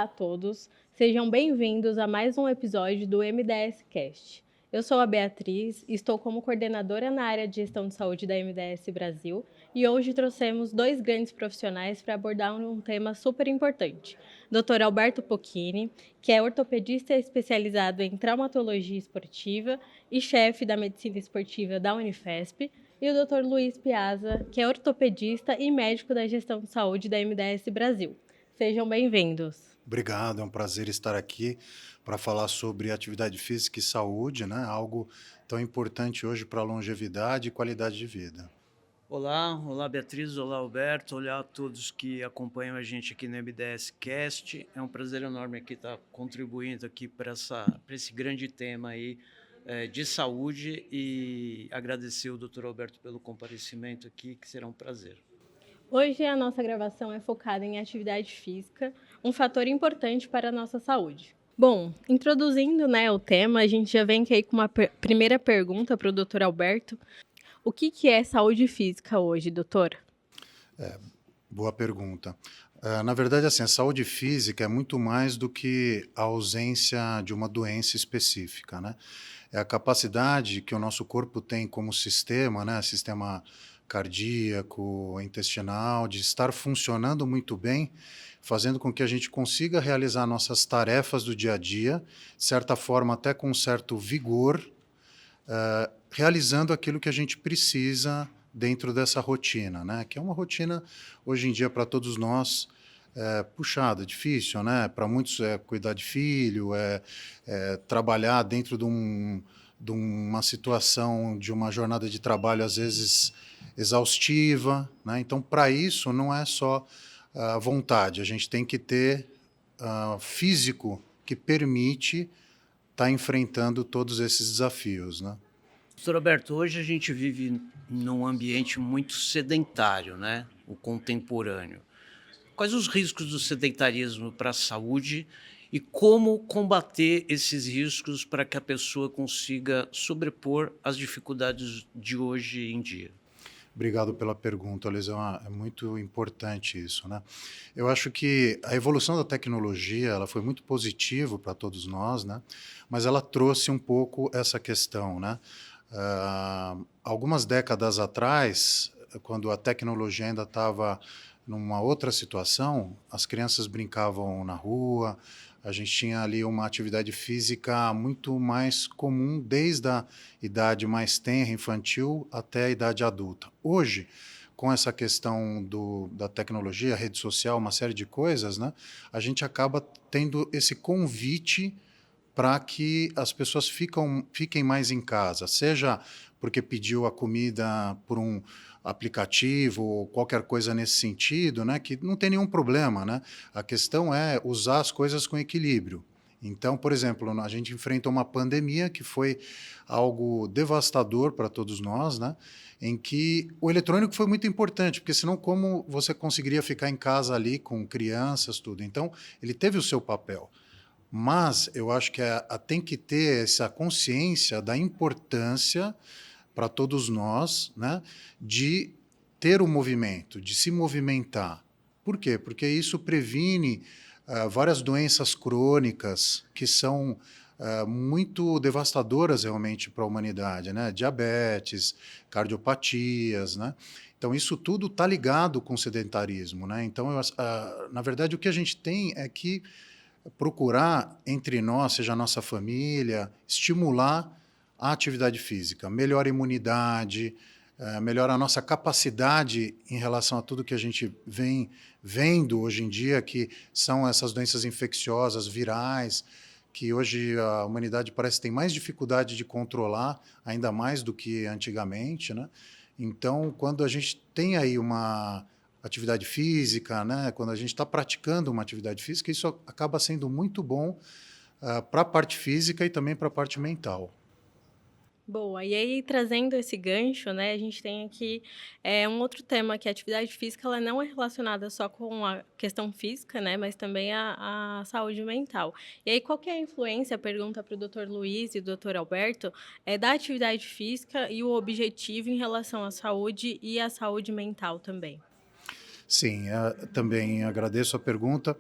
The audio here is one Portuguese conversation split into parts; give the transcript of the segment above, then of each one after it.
Olá a todos, sejam bem-vindos a mais um episódio do MDS Cast. Eu sou a Beatriz, estou como coordenadora na área de gestão de saúde da MDS Brasil e hoje trouxemos dois grandes profissionais para abordar um tema super importante. Dr. Alberto Pocchini, que é ortopedista especializado em traumatologia esportiva e chefe da medicina esportiva da Unifesp, e o Dr. Luiz Piazza, que é ortopedista e médico da gestão de saúde da MDS Brasil. Sejam bem-vindos. Obrigado, é um prazer estar aqui para falar sobre atividade física e saúde, né? Algo tão importante hoje para a longevidade e qualidade de vida. Olá Beatriz, olá Alberto, olá a todos que acompanham a gente aqui no MDS Cast. É um prazer enorme aqui estar contribuindo aqui para esse grande tema aí de saúde e agradecer o Dr. Alberto pelo comparecimento aqui, que será um prazer. Hoje a nossa gravação é focada em atividade física, um fator importante para a nossa saúde. Bom, introduzindo o tema, a gente já vem aqui com uma primeira pergunta para o Dr. Alberto. O que é saúde física hoje, doutor? Boa pergunta. Na verdade, assim, a saúde física é muito mais do que a ausência de uma doença específica, né? É a capacidade que o nosso corpo tem como sistema, né? Sistema cardíaco, intestinal, de estar funcionando muito bem, fazendo com que a gente consiga realizar nossas tarefas do dia a dia, de certa forma até com um certo vigor, realizando aquilo que a gente precisa dentro dessa rotina, né? Que é uma rotina, hoje em dia, para todos nós, puxada, difícil, né? Para muitos é cuidar de filho, trabalhar dentro de uma situação, de uma jornada de trabalho, às vezes, exaustiva, né? Então, para isso, não é só a vontade, a gente tem que ter físico que permite estar enfrentando todos esses desafios, né? Dr. Alberto, hoje a gente vive num ambiente muito sedentário, né? O contemporâneo. Quais os riscos do sedentarismo para a saúde e como combater esses riscos para que a pessoa consiga sobrepor as dificuldades de hoje em dia? Obrigado pela pergunta, Luiz. É muito importante isso, né? Eu acho que a evolução da tecnologia ela foi muito positiva para todos nós, né? Mas ela trouxe um pouco essa questão, né? Algumas décadas atrás, quando a tecnologia ainda estava numa outra situação, as crianças brincavam na rua, a gente tinha ali uma atividade física muito mais comum, desde a idade mais tenra, infantil, até a idade adulta. Hoje, com essa questão da tecnologia, rede social, uma série de coisas, né, a gente acaba tendo esse convite para que as pessoas fiquem mais em casa, seja porque pediu a comida por um aplicativo ou qualquer coisa nesse sentido, né, que não tem nenhum problema, né? A questão é usar as coisas com equilíbrio. Então, por exemplo, a gente enfrenta uma pandemia que foi algo devastador para todos nós, né? Em que o eletrônico foi muito importante, porque senão como você conseguiria ficar em casa ali com crianças, tudo? Então, ele teve o seu papel. Mas eu acho que tem que ter essa consciência da importância para todos nós, né, de ter o movimento, de se movimentar. Por quê? Porque isso previne várias doenças crônicas que são muito devastadoras realmente para a humanidade, né? Diabetes, cardiopatias, né? Então isso tudo está ligado com o sedentarismo, né? Então, na verdade, o que a gente tem é que procurar entre nós, seja a nossa família, estimular a atividade física, melhora a imunidade, melhora a nossa capacidade em relação a tudo que a gente vem vendo hoje em dia, que são essas doenças infecciosas, virais, que hoje a humanidade parece que tem mais dificuldade de controlar, ainda mais do que antigamente, né? Então, quando a gente tem aí uma atividade física, né? Quando a gente está praticando uma atividade física, isso acaba sendo muito bom para a parte física e também para a parte mental. Boa, e aí trazendo esse gancho, a gente tem aqui um outro tema que a atividade física ela não é relacionada só com a questão física, mas também a saúde mental. E aí qual que é a influência, pergunta para o Dr. Luiz e o Dr. Alberto, da atividade física e o objetivo em relação à saúde e à saúde mental também? Sim, também agradeço a pergunta.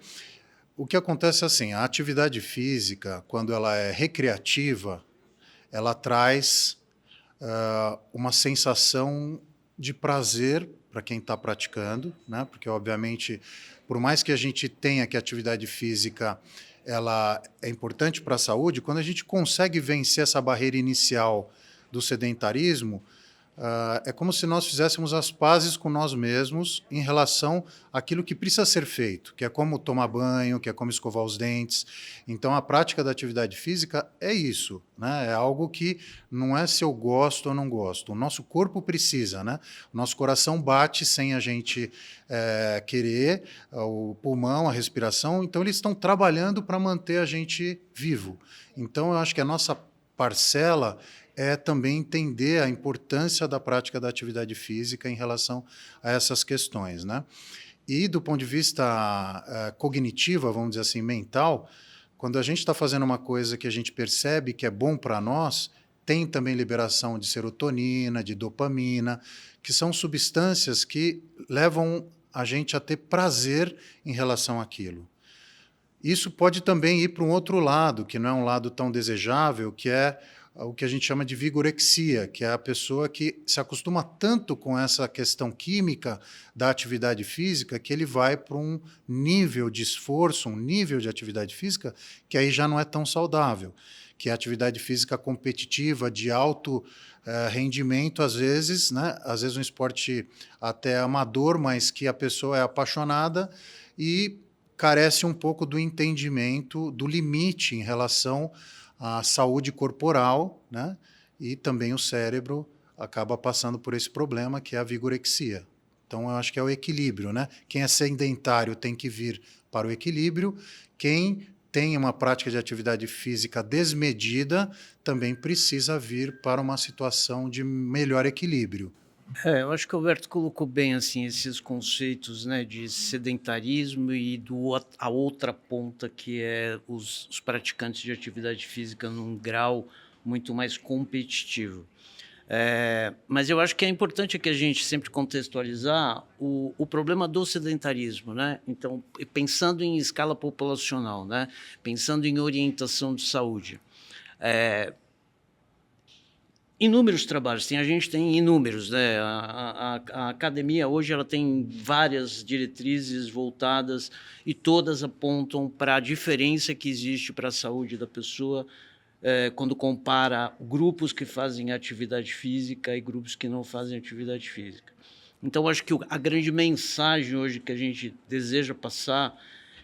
O que acontece é assim, a atividade física, quando ela é recreativa, ela traz uma sensação de prazer para quem está praticando, né? Porque, obviamente, por mais que a gente tenha que a atividade física ela é importante para a saúde, quando a gente consegue vencer essa barreira inicial do sedentarismo, é como se nós fizéssemos as pazes com nós mesmos em relação àquilo que precisa ser feito, que é como tomar banho, que é como escovar os dentes. Então, a prática da atividade física é isso, né? É algo que não é se eu gosto ou não gosto. O nosso corpo precisa, né? O nosso coração bate sem a gente querer, o pulmão, a respiração. Então, eles estão trabalhando para manter a gente vivo. Então, eu acho que a nossa parcela é também entender a importância da prática da atividade física em relação a essas questões, né? E do ponto de vista cognitivo, vamos dizer assim, mental, quando a gente está fazendo uma coisa que a gente percebe que é bom para nós, tem também liberação de serotonina, de dopamina, que são substâncias que levam a gente a ter prazer em relação àquilo. Isso pode também ir para um outro lado, que não é um lado tão desejável, que é o que a gente chama de vigorexia, que é a pessoa que se acostuma tanto com essa questão química da atividade física que ele vai para um nível de esforço, um nível de atividade física que aí já não é tão saudável, que é a atividade física competitiva, de alto rendimento, às vezes, né? Às vezes um esporte até amador, mas que a pessoa é apaixonada e carece um pouco do entendimento do limite em relação à saúde corporal, né? E também o cérebro acaba passando por esse problema, que é a vigorexia. Então, eu acho que é o equilíbrio, né? Quem é sedentário tem que vir para o equilíbrio, quem tem uma prática de atividade física desmedida também precisa vir para uma situação de melhor equilíbrio. Eu acho que o Alberto colocou bem assim esses conceitos, né, de sedentarismo e a outra ponta que é os praticantes de atividade física num grau muito mais competitivo. Mas eu acho que é importante que a gente sempre contextualizar o problema do sedentarismo, né? Então, pensando em escala populacional, né? Pensando em orientação de saúde. Inúmeros trabalhos, a gente tem inúmeros, né? A academia hoje ela tem várias diretrizes voltadas e todas apontam para a diferença que existe para a saúde da pessoa quando compara grupos que fazem atividade física e grupos que não fazem atividade física. Então, acho que a grande mensagem hoje que a gente deseja passar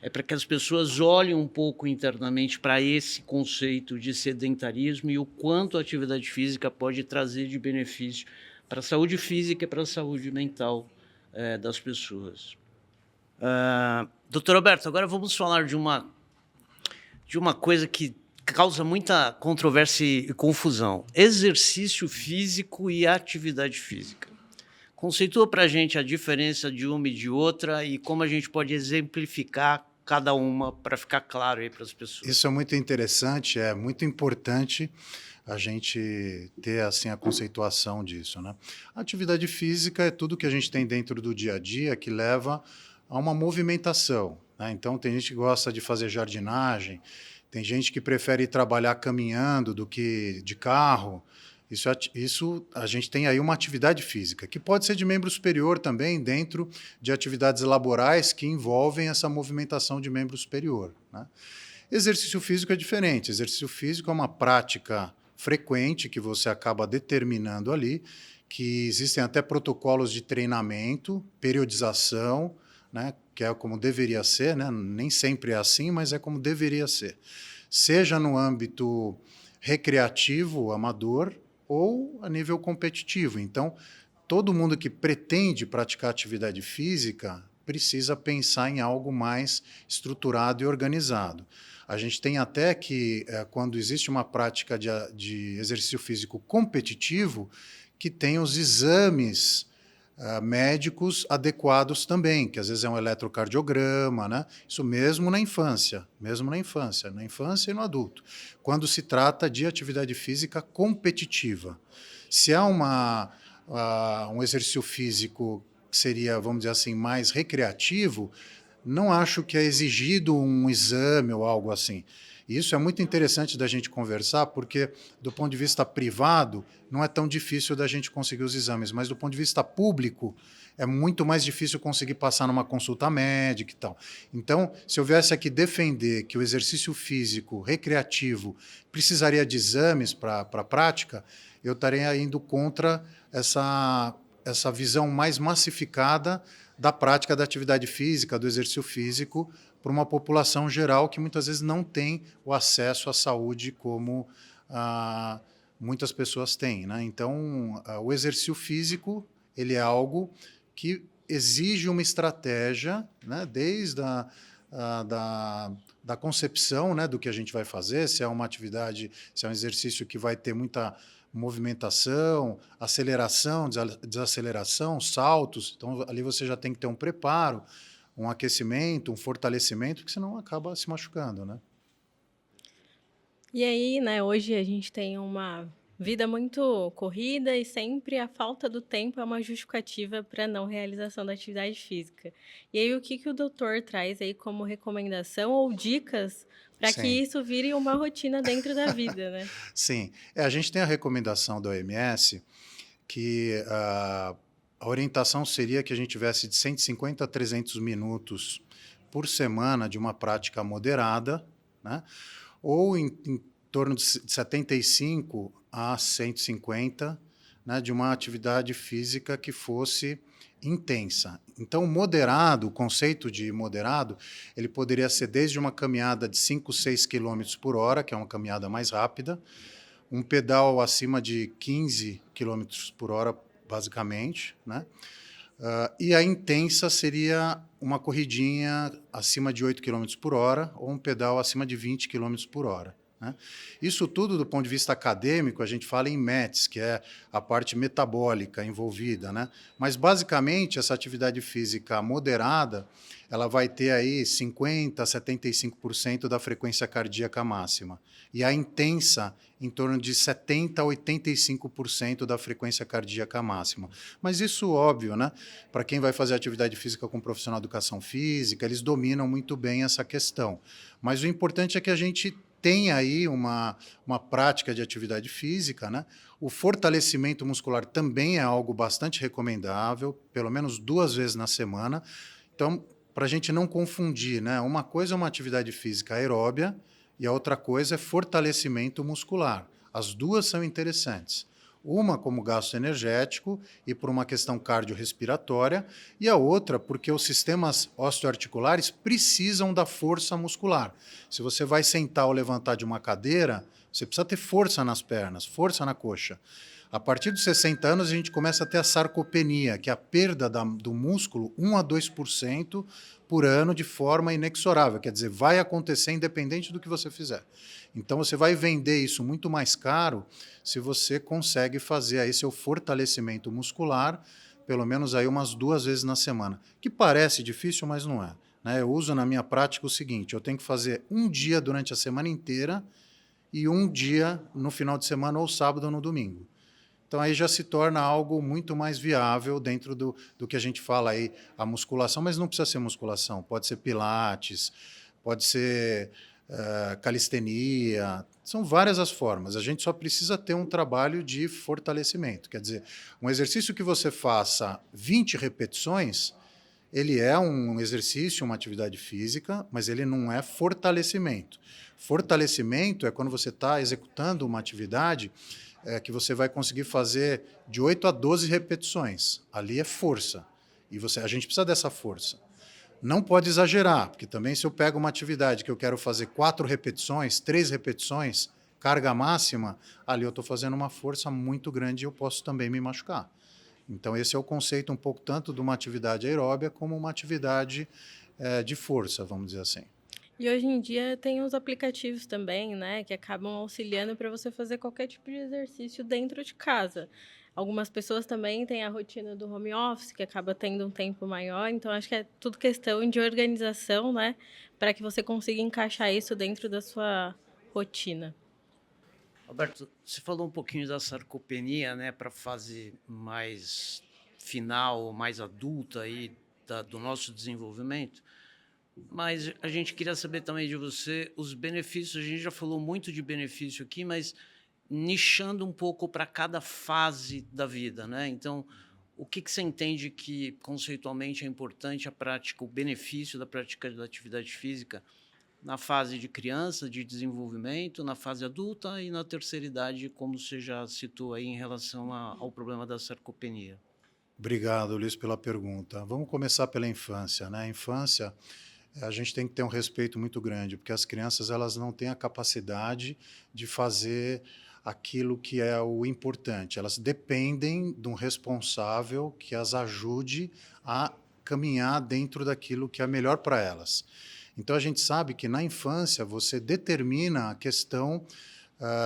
é para que as pessoas olhem um pouco internamente para esse conceito de sedentarismo e o quanto a atividade física pode trazer de benefício para a saúde física e para a saúde mental das pessoas. Doutor Alberto, agora vamos falar de uma coisa que causa muita controvérsia e confusão: exercício físico e atividade física. Conceitua para a gente a diferença de uma e de outra e como a gente pode exemplificar cada uma para ficar claro aí para as pessoas. Isso é muito interessante, é muito importante a gente ter assim a conceituação disso, né? A atividade física é tudo que a gente tem dentro do dia a dia que leva a uma movimentação, né? Então, tem gente que gosta de fazer jardinagem, tem gente que prefere trabalhar caminhando do que de carro. Isso a gente tem aí uma atividade física, que pode ser de membro superior também, dentro de atividades laborais que envolvem essa movimentação de membro superior, né? Exercício físico é diferente. Exercício físico é uma prática frequente que você acaba determinando ali, que existem até protocolos de treinamento, periodização, né, que é como deveria ser, né? Nem sempre é assim, mas é como deveria ser. Seja no âmbito recreativo, amador, ou a nível competitivo. Então, todo mundo que pretende praticar atividade física precisa pensar em algo mais estruturado e organizado. A gente tem até que, quando existe uma prática de exercício físico competitivo, que tem os exames médicos adequados também, que às vezes é um eletrocardiograma, né? Isso mesmo na infância e no adulto, quando se trata de atividade física competitiva. Se há um exercício físico que seria, vamos dizer assim, mais recreativo, não acho que é exigido um exame ou algo assim. E isso é muito interessante da gente conversar, porque do ponto de vista privado não é tão difícil da gente conseguir os exames, mas do ponto de vista público é muito mais difícil conseguir passar numa consulta médica e tal. Então, se eu viesse aqui defender que o exercício físico recreativo precisaria de exames para a prática, eu estaria indo contra essa visão mais massificada da prática da atividade física, do exercício físico, para uma população geral que muitas vezes não tem o acesso à saúde como muitas pessoas têm, né? Então, o exercício físico ele é algo que exige uma estratégia, né? Desde da concepção, né, do que a gente vai fazer, se é uma atividade, se é um exercício que vai ter muita movimentação, aceleração, desaceleração, saltos. Então, ali você já tem que ter um preparo, um aquecimento, um fortalecimento, porque senão acaba se machucando, né? E aí, né, hoje a gente tem uma vida muito corrida e sempre a falta do tempo é uma justificativa para não realização da atividade física. E aí, o que o doutor traz aí como recomendação ou dicas para que Sim, isso vire uma rotina dentro da vida, né? sim. A gente tem a recomendação da OMS que a orientação seria que a gente tivesse de 150 a 300 minutos por semana de uma prática moderada, né? Ou em torno de 75 a 150, né, de uma atividade física que fosse intensa. Então, moderado, o conceito de moderado, ele poderia ser desde uma caminhada de 5, 6 quilômetros por hora, que é uma caminhada mais rápida, um pedal acima de 15 quilômetros por hora, basicamente, né? E a intensa seria uma corridinha acima de 8 quilômetros por hora ou um pedal acima de 20 quilômetros por hora, né? Isso tudo, do ponto de vista acadêmico, a gente fala em METs, que é a parte metabólica envolvida, né? Mas, basicamente, essa atividade física moderada, ela vai ter aí 50% a 75% da frequência cardíaca máxima. E a intensa, em torno de 70% a 85% da frequência cardíaca máxima. Mas isso, óbvio, né? Para quem vai fazer atividade física com um profissional de educação física, eles dominam muito bem essa questão. Mas o importante é que a gente tem aí uma prática de atividade física, né? O fortalecimento muscular também é algo bastante recomendável, pelo menos 2 vezes na semana. Então, para a gente não confundir, né? Uma coisa é uma atividade física aeróbia e a outra coisa é fortalecimento muscular. As duas são interessantes. Uma como gasto energético e por uma questão cardiorrespiratória, e a outra porque os sistemas osteoarticulares precisam da força muscular. Se você vai sentar ou levantar de uma cadeira, você precisa ter força nas pernas, força na coxa. A partir dos 60 anos, a gente começa a ter a sarcopenia, que é a perda do músculo 1 a 2% por ano de forma inexorável. Quer dizer, vai acontecer independente do que você fizer. Então, você vai vender isso muito mais caro se você consegue fazer aí seu fortalecimento muscular, pelo menos aí umas 2 vezes na semana. Que parece difícil, mas não é, né? Eu uso na minha prática o seguinte: eu tenho que fazer um dia durante a semana inteira e um dia no final de semana, ou sábado ou no domingo. Então, aí já se torna algo muito mais viável dentro do que a gente fala aí, a musculação, mas não precisa ser musculação, pode ser pilates, pode ser calistenia, são várias as formas. A gente só precisa ter um trabalho de fortalecimento. Quer dizer, um exercício que você faça 20 repetições, ele é um exercício, uma atividade física, mas ele não é fortalecimento. Fortalecimento é quando você está executando uma atividade que você vai conseguir fazer de 8 a 12 repetições. Ali é força. E a gente precisa dessa força. Não pode exagerar, porque também se eu pego uma atividade que eu quero fazer 4 repetições, 3 repetições, carga máxima, ali eu estou fazendo uma força muito grande e eu posso também me machucar. Então, esse é o conceito um pouco tanto de uma atividade aeróbia como uma atividade de força, vamos dizer assim. E hoje em dia tem os aplicativos também, né, que acabam auxiliando para você fazer qualquer tipo de exercício dentro de casa. Algumas pessoas também têm a rotina do home office, que acaba tendo um tempo maior, então acho que é tudo questão de organização, né, para que você consiga encaixar isso dentro da sua rotina. Alberto, você falou um pouquinho da sarcopenia, né, para a fase mais final, mais adulta aí do nosso desenvolvimento. Mas a gente queria saber também de você os benefícios. A gente já falou muito de benefício aqui, mas nichando um pouco para cada fase da vida, né? Então, o que você entende que conceitualmente é importante a prática, o benefício da prática da atividade física na fase de criança, de desenvolvimento, na fase adulta e na terceira idade, como você já citou aí em relação ao problema da sarcopenia? Obrigado, Luiz, pela pergunta. Vamos começar pela infância, né? A infância, a gente tem que ter um respeito muito grande, porque as crianças elas não têm a capacidade de fazer aquilo que é o importante. Elas dependem de um responsável que as ajude a caminhar dentro daquilo que é melhor para elas. Então a gente sabe que na infância você determina a questão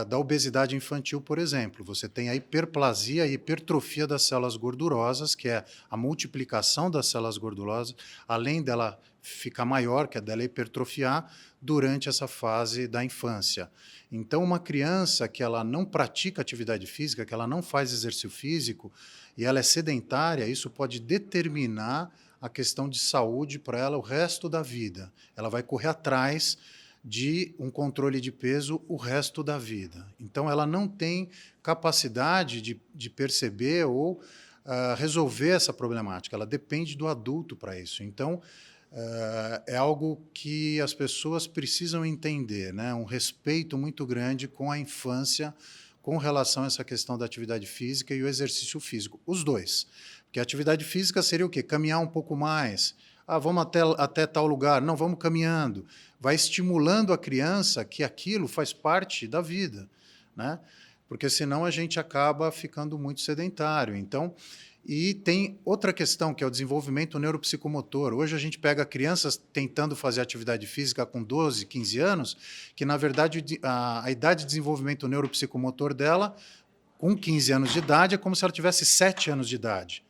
da obesidade infantil, por exemplo. Você tem a hiperplasia e hipertrofia das células gordurosas, que é a multiplicação das células gordurosas, além dela ficar maior, que é dela hipertrofiar, durante essa fase da infância. Então, uma criança que ela não pratica atividade física, que ela não faz exercício físico, e ela é sedentária, isso pode determinar a questão de saúde para ela o resto da vida. Ela vai correr atrás de um controle de peso o resto da vida. Então, ela não tem capacidade de perceber ou resolver essa problemática. Ela depende do adulto para isso. Então, é algo que as pessoas precisam entender, né? Um respeito muito grande com a infância com relação a essa questão da atividade física e o exercício físico. Os dois. Porque a atividade física seria o quê? Caminhar um pouco mais. Vamos até tal lugar. Não, vamos caminhando. Vai estimulando a criança que aquilo faz parte da vida, né? Porque senão a gente acaba ficando muito sedentário. Então, e tem outra questão, que é o desenvolvimento neuropsicomotor. Hoje a gente pega crianças tentando fazer atividade física com 12, 15 anos, que, na verdade, a idade de desenvolvimento neuropsicomotor dela, com 15 anos de idade, é como se ela tivesse 7 anos de idade,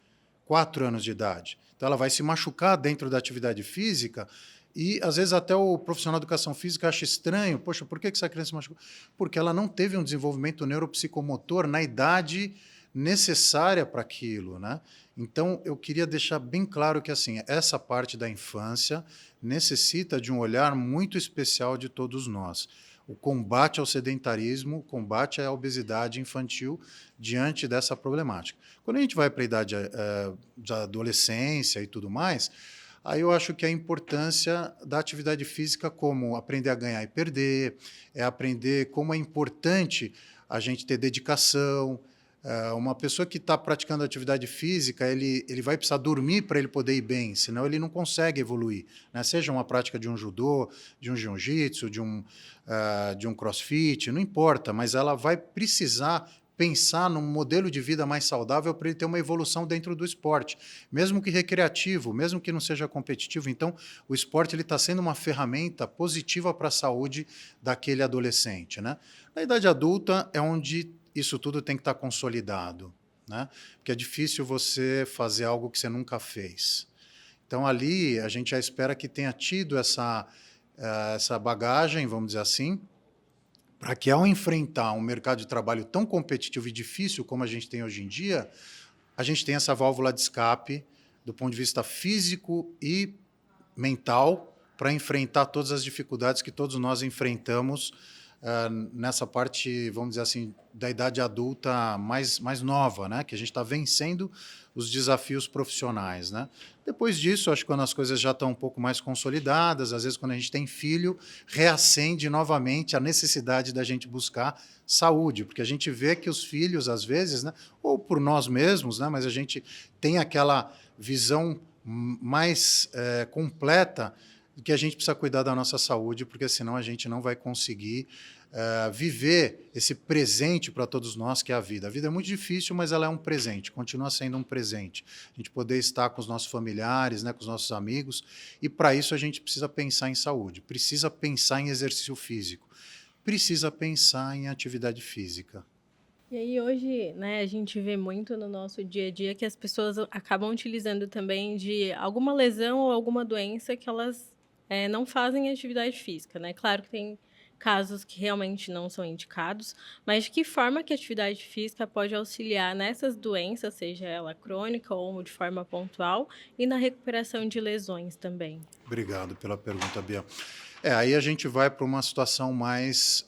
4 anos de idade. Então, ela vai se machucar dentro da atividade física e, às vezes, até o profissional de educação física acha estranho. Poxa, por que essa criança se machucou? Porque ela não teve um desenvolvimento neuropsicomotor na idade necessária para aquilo, né? Então, eu queria deixar bem claro que, assim, essa parte da infância necessita de um olhar muito especial de todos nós. O combate ao sedentarismo, o combate à obesidade infantil diante dessa problemática. Quando a gente vai para a idade da adolescência e tudo mais, aí eu acho que a importância da atividade física, como aprender a ganhar e perder, é aprender como é importante a gente ter dedicação. Uma pessoa que está praticando atividade física, ele vai precisar dormir para ele poder ir bem, senão ele não consegue evoluir, né? Seja uma prática de um judô, de um jiu-jitsu, de um crossfit, não importa, mas ela vai precisar pensar num modelo de vida mais saudável para ele ter uma evolução dentro do esporte, mesmo que recreativo, mesmo que não seja competitivo. Então, o esporte está sendo uma ferramenta positiva para a saúde daquele adolescente, né? Na idade adulta é onde isso tudo tem que estar consolidado, né? Porque é difícil você fazer algo que você nunca fez. Então, ali, a gente já espera que tenha tido essa bagagem, vamos dizer assim, para que, ao enfrentar um mercado de trabalho tão competitivo e difícil como a gente tem hoje em dia, a gente tenha essa válvula de escape do ponto de vista físico e mental para enfrentar todas as dificuldades que todos nós enfrentamos nessa parte, vamos dizer assim, da idade adulta mais nova, né? Que a gente está vencendo os desafios profissionais, né? Depois disso, acho que quando as coisas já estão um pouco mais consolidadas, às vezes quando a gente tem filho, reacende novamente a necessidade da gente buscar saúde, porque a gente vê que os filhos, às vezes, né, ou por nós mesmos, né, mas a gente tem aquela visão mais completa que a gente precisa cuidar da nossa saúde, porque senão a gente não vai conseguir viver esse presente para todos nós, que é a vida. A vida é muito difícil, mas ela é um presente, continua sendo um presente. A gente poder estar com os nossos familiares, né, com os nossos amigos, e para isso a gente precisa pensar em saúde, precisa pensar em exercício físico, precisa pensar em atividade física. E aí hoje, né, a gente vê muito no nosso dia a dia que as pessoas acabam utilizando também de alguma lesão ou alguma doença que elas não fazem atividade física, né? Claro que tem casos que realmente não são indicados, mas de que forma que a atividade física pode auxiliar nessas doenças, seja ela crônica ou de forma pontual, e na recuperação de lesões também? Obrigado pela pergunta, Bia. Aí a gente vai para uma situação mais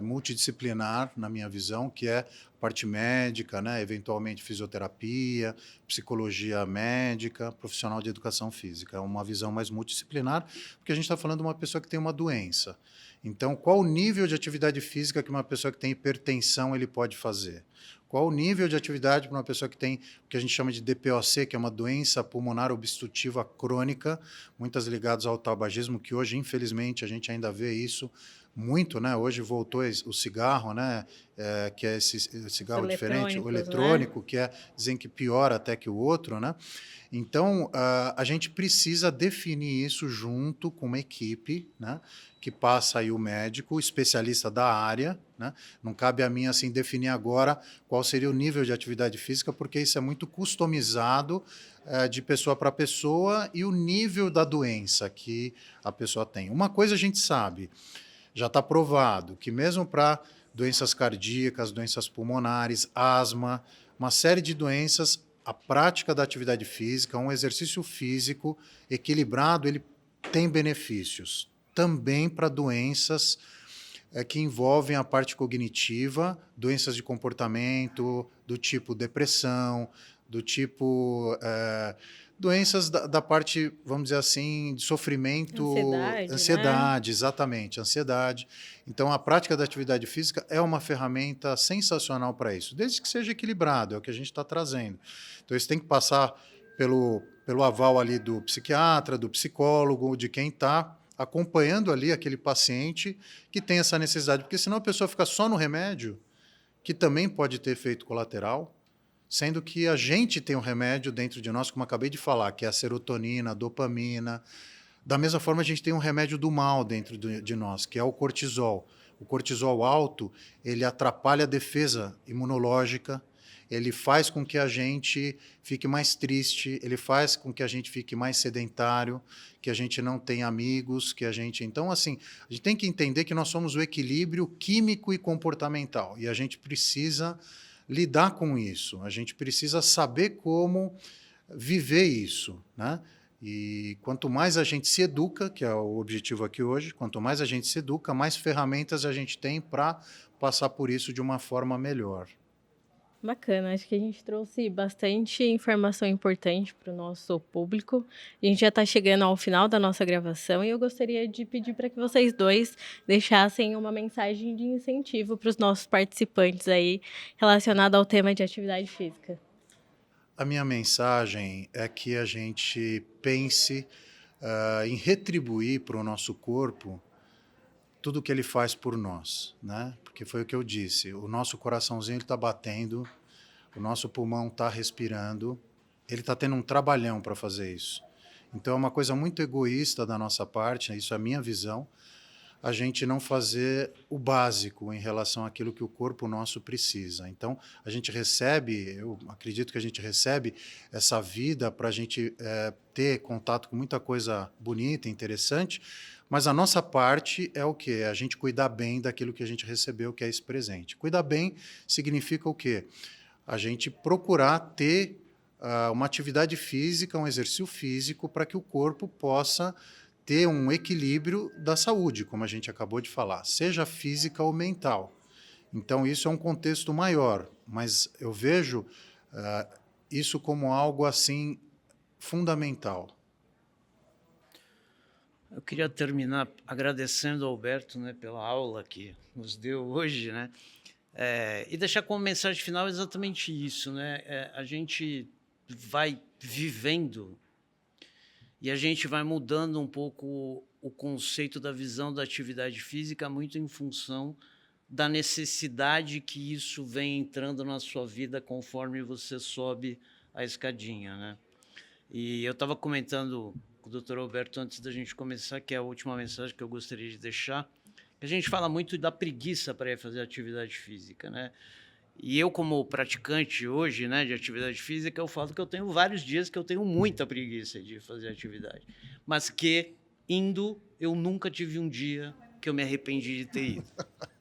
multidisciplinar, na minha visão, que é a parte médica, né? Eventualmente fisioterapia, psicologia médica, profissional de educação física. É uma visão mais multidisciplinar, porque a gente está falando de uma pessoa que tem uma doença. Então, qual o nível de atividade física que uma pessoa que tem hipertensão ele pode fazer? Qual o nível de atividade para uma pessoa que tem o que a gente chama de DPOC, que é uma doença pulmonar obstrutiva crônica, muitas ligadas ao tabagismo, que hoje, infelizmente, a gente ainda vê isso muito, né? Hoje voltou o cigarro, né? Que é esse cigarro diferente, o eletrônico, que dizem que pior até que o outro, né? Então, a gente precisa definir isso junto com uma equipe, né? Que passa aí o médico, o especialista da área, né? Não cabe a mim assim definir agora qual seria o nível de atividade física, porque isso é muito customizado de pessoa para pessoa e o nível da doença que a pessoa tem. Uma coisa a gente sabe, já está provado, que mesmo para doenças cardíacas, doenças pulmonares, asma, uma série de doenças, a prática da atividade física, um exercício físico equilibrado, ele tem benefícios. Também para doenças que envolvem a parte cognitiva, doenças de comportamento, do tipo depressão, do tipo doenças da parte, vamos dizer assim, de sofrimento, Ansiedade, né? Exatamente, ansiedade. Então, a prática da atividade física é uma ferramenta sensacional para isso, desde que seja equilibrado, é o que a gente está trazendo. Então, isso tem que passar pelo aval ali do psiquiatra, do psicólogo, de quem está acompanhando ali aquele paciente que tem essa necessidade, porque senão a pessoa fica só no remédio, que também pode ter efeito colateral, sendo que a gente tem um remédio dentro de nós, como acabei de falar, que é a serotonina, a dopamina. Da mesma forma, a gente tem um remédio do mal dentro de nós, que é o cortisol. O cortisol alto, ele atrapalha a defesa imunológica, ele faz com que a gente fique mais triste, ele faz com que a gente fique mais sedentário, que a gente não tenha amigos, que a gente... Então, assim, a gente tem que entender que nós somos o equilíbrio químico e comportamental, e a gente precisa lidar com isso, a gente precisa saber como viver isso, né? E quanto mais a gente se educa, que é o objetivo aqui hoje, quanto mais a gente se educa, mais ferramentas a gente tem para passar por isso de uma forma melhor. Bacana, acho que a gente trouxe bastante informação importante para o nosso público. A gente já está chegando ao final da nossa gravação e eu gostaria de pedir para que vocês dois deixassem uma mensagem de incentivo para os nossos participantes aí relacionada ao tema de atividade física. A minha mensagem é que a gente pense em retribuir para o nosso corpo tudo que ele faz por nós, né? Porque foi o que eu disse, o nosso coraçãozinho está batendo, o nosso pulmão está respirando, ele está tendo um trabalhão para fazer isso. Então é uma coisa muito egoísta da nossa parte, isso é a minha visão, a gente não fazer o básico em relação àquilo que o corpo nosso precisa. Então, a gente recebe, eu acredito que a gente recebe essa vida para a gente ter contato com muita coisa bonita, interessante, mas a nossa parte é o quê? A gente cuidar bem daquilo que a gente recebeu, que é esse presente. Cuidar bem significa o quê? A gente procurar ter uma atividade física, um exercício físico, para que o corpo possa ter um equilíbrio da saúde, como a gente acabou de falar, seja física ou mental. Então, isso é um contexto maior, mas eu vejo isso como algo assim fundamental. Eu queria terminar agradecendo ao Alberto, né, pela aula que nos deu hoje, né, e deixar como mensagem final exatamente isso, né, a gente vai vivendo e a gente vai mudando um pouco o conceito da visão da atividade física muito em função da necessidade que isso vem entrando na sua vida conforme você sobe a escadinha, né? E eu estava comentando com o Dr. Alberto antes da gente começar, que é a última mensagem que eu gostaria de deixar, a gente fala muito da preguiça para ir fazer atividade física, né? E eu, como praticante hoje, né, de atividade física, eu falo que eu tenho vários dias que eu tenho muita preguiça de fazer atividade, mas que indo eu nunca tive um dia que eu me arrependi de ter ido.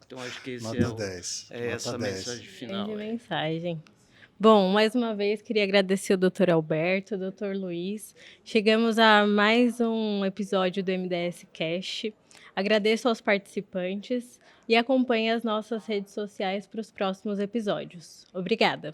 Então, acho que esse Nota 10. é essa Nota 10. mensagem final. Grande mensagem. Bom, mais uma vez queria agradecer o Dr. Alberto, o Dr. Luiz. Chegamos a mais um episódio do MDS Cast. Agradeço aos participantes e acompanhe as nossas redes sociais para os próximos episódios. Obrigada!